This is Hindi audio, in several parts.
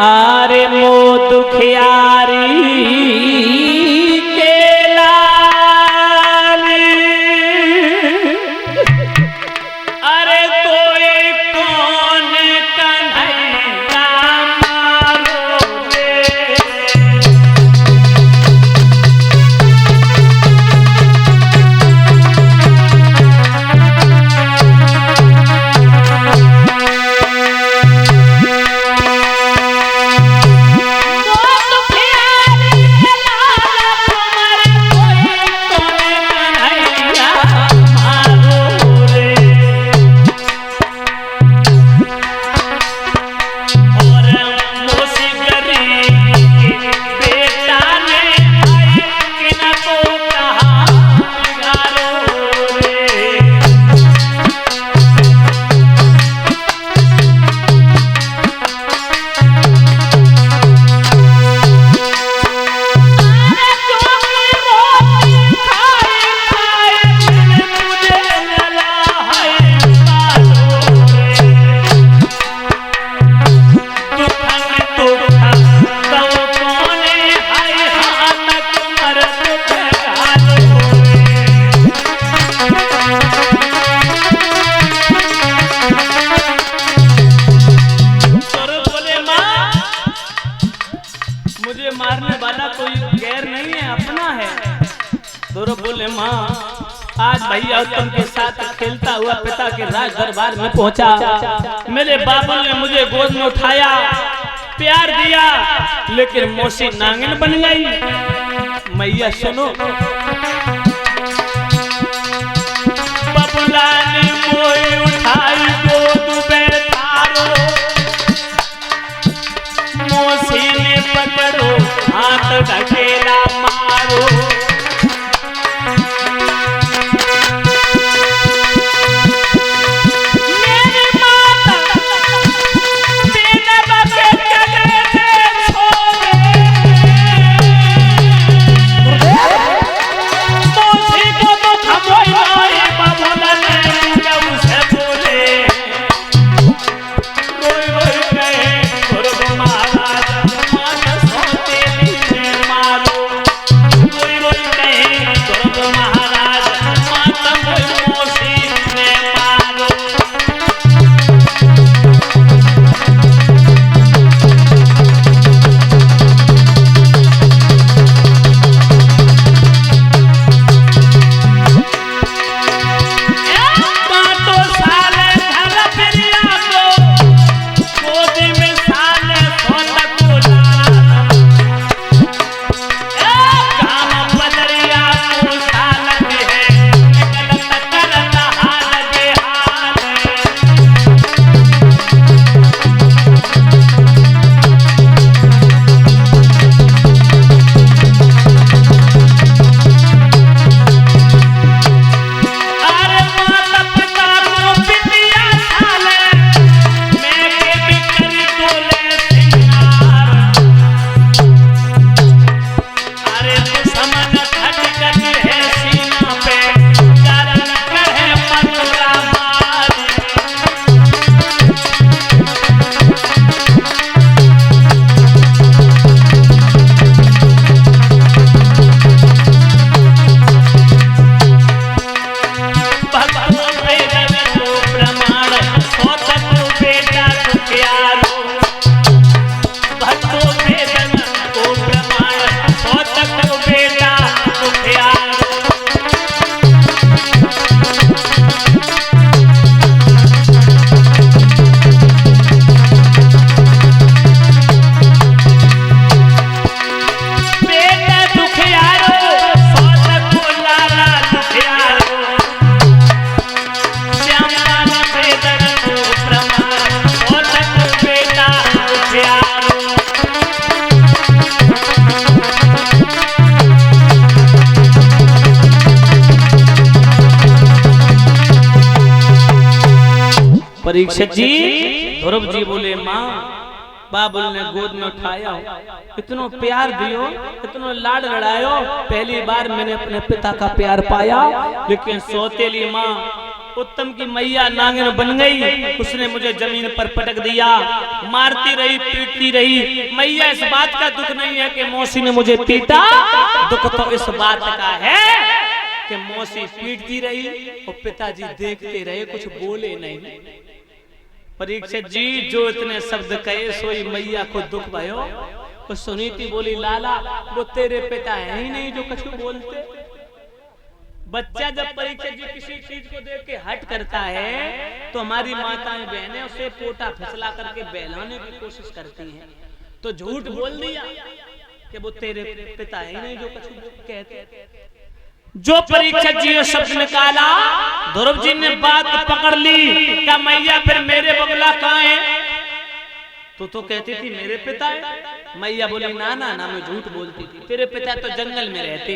आरे मो दुखियारी के लाल अरे कोई कौन कन्हैया मारो रे मारने वाला कोई गैर नहीं है, अपना है। दोरो बोले माँ आज भैया उत्तम के साथ खेलता हुआ पिता के राज दरबार में पहुंचा। मेरे बाबुल ने मुझे गोद में उठाया, प्यार दिया, लेकिन मौसी नांगन बन गई। मैया सुनो, बबुला ने मोई उठाई गोद बैठारो, मौसी ने पकड़ो हाथ ढकेला मारो। मेरी माता बिना बके चले छोड़े, मौसी को तो थमोई नहीं बबुला ने जब से बोले। रोई रोई गए गुरु महाराज परीक्षित जी, ध्रुव जी बोले माँ बाबुल ने गोद में उठाया, इतना प्यार दियो, इतना लाड लड़ायो, पहली बार मैंने अपने पिता का प्यार पाया। लेकिन सौतेली माँ उत्तम की मैया नागिन बन गई, उसने मुझे जमीन पर पटक दिया, मारती रही, पीटती रही। मैया इस बात का दुख नहीं है कि मौसी ने मुझे पीटा, दुख तो इस बात का है कि मौसी पीटती रही और पिताजी देखते रहे, कुछ बोले नहीं। परीक्षित जी जो इतने शब्द कहे सोई मैया को दुख भयो। तो सुनीति बोली लाला वो तेरे पिता है ही नहीं जो कुछ बोलते। बच्चा जब परीक्षित जी किसी चीज को देख के हट करता है तो हमारी माताएं बहनें उसे पोटा फिसला करके बहलाने की कोशिश करती हैं। तो झूठ बोल दिया कि वो तेरे पिता है ही नहीं जो कुछ कहते। जो परीक्षित जी ने शब्द निकाला, ध्रुव जी ने बात पकड़ ली। क्या मैया फिर मेरे बबला कहाँ है? तो कहती थी मेरे पिता है। मैया बोली ना ना ना, मैं झूठ बोलती थी, तेरे पिता तो जंगल में रहते।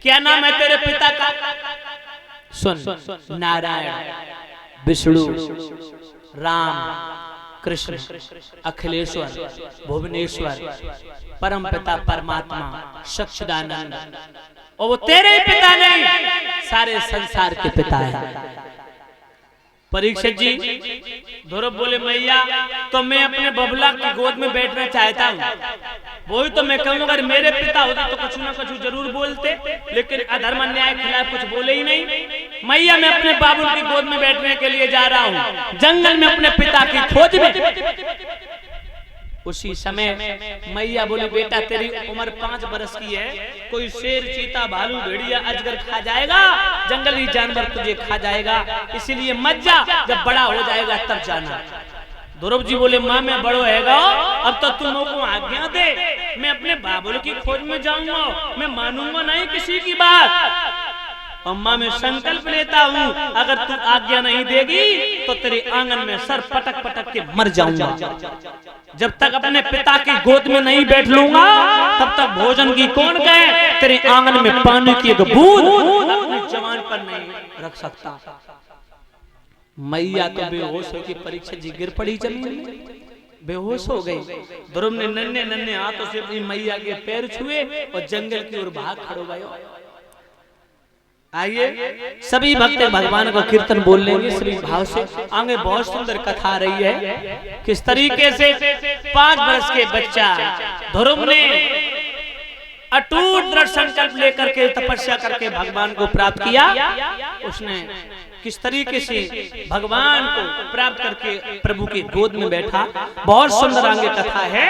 क्या नाम है तेरे पिता का? सुन, नारायण, विष्णु, राम, कृष्ण, अखिलेश्वर, भुवनेश्वर, परम पिता परमात्मा सच्चिदानंद। और वो तेरे पिता नहीं, सारे संसार के पिता है। परीक्षित जी ध्रुव बोले मैया तो मैं अपने बबला की गोद में बैठना चाहता हूँ। वही तो मैं कहूँगा अगर मेरे पिता होते तो कुछ ना कुछ जरूर बोलते, लेकिन अधर्म अन्याय के खिलाफ कुछ बोले ही नहीं। मैया मैं अपने बाबू की गोद में बैठने के लिए जा रहा हूँ, जंगल में अपने पिता की खोज में। उसी समय मैया बोली बेटा तेरी उम्र 5 बरस की है, कोई शेर, चीता, भालू, भेड़िया, अजगर खा जाएगा, जंगली जानवर तुझे खा जाएगा, इसीलिए मत जा, जब बड़ा हो जाएगा तब जाना। ध्रुव जी बोले माँ मैं बड़ो हैगा, अब तो तुम को आज्ञा दे, मैं अपने बाबुल की खोज में जाऊंगा, मैं मानूंगा नहीं किसी की बात। अम्मा मैं संकल्प लेता हूँ अगर तू आज्ञा नहीं देगी तो तेरे आंगन में सर पटक पटक के मर जाऊंगा। जब तक अपने पिता की गोद में नहीं बैठ लूंगा तब तक भोजन की कौन कहे, तेरे आंगन में पानी की एक बूंद अपनी जवान पर नहीं रख सकता। मैया तो बेहोश होकर परीक्षित जी गिर पड़ी जमीन में, बेहोश हो गई। ध्रुव ने नन्हे नन्हे हाथों से अपनी मैया के पैर छुए और जंगल की ओर भाग खड़ो गए। आइए सभी भक्त भगवान का कीर्तन बोल लेंगे सभी भाव से। आगे बहुत सुंदर कथा आ रही है, किस तरीके से 5 वर्ष के बच्चा ध्रुव ने अटूट दृढ़ संकल्प लेकर के तपस्या करके भगवान को प्राप्त किया। उसने किस तरीके से भगवान को प्राप्त करके प्रभु की गोद में बैठा, बहुत सुंदर आगे कथा है।